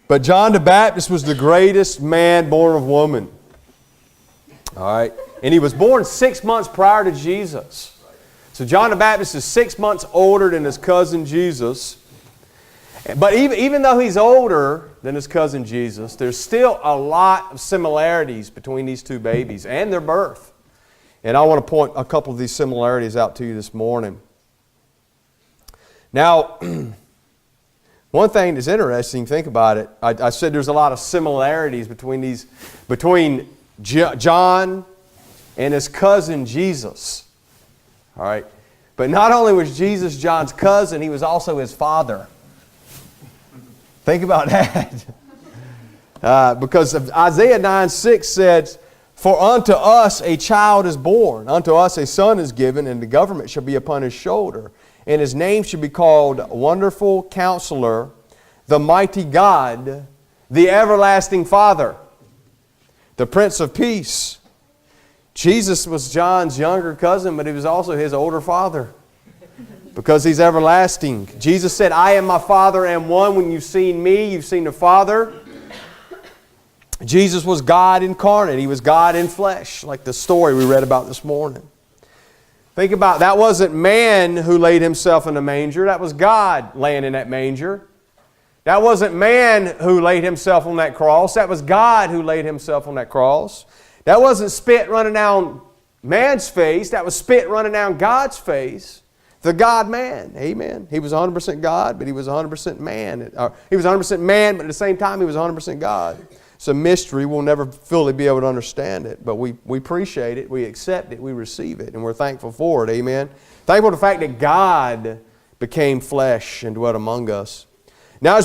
But John the Baptist was the greatest man born of woman. All right. And he was born 6 months prior to Jesus. So John the Baptist is 6 months older than his cousin Jesus. But even though he's older than his cousin Jesus, there's still a lot of similarities between these two babies and their birth. And I want to point a couple of these similarities out to you this morning. Now, one thing that's interesting, think about it. I said there's a lot of similarities between John and his cousin Jesus. All right. But not only was Jesus John's cousin, he was also his father. Think about that. Because Isaiah 9:6 says, "For unto us a child is born, unto us a son is given, and the government shall be upon his shoulder. And his name shall be called Wonderful Counselor, the Mighty God, the Everlasting Father, the Prince of Peace." Jesus was John's younger cousin, but he was also his older father. Because he's everlasting. Jesus said, "I and my Father am one. When you've seen me, you've seen the Father." Jesus was God incarnate. He was God in flesh, like the story we read about this morning. Think about, that wasn't man who laid himself in a manger. That was God laying in that manger. That wasn't man who laid himself on that cross. That was God who laid himself on that cross. That wasn't spit running down man's face. That was spit running down God's face. The God-man. Amen. He was 100% God, but he was 100% man. He was 100% man, but at the same time, he was 100% God. It's a mystery. We'll never fully be able to understand it, but we appreciate it, we accept it, we receive it, and we're thankful for it. Amen. Thankful for the fact that God became flesh and dwelt among us. Now, as we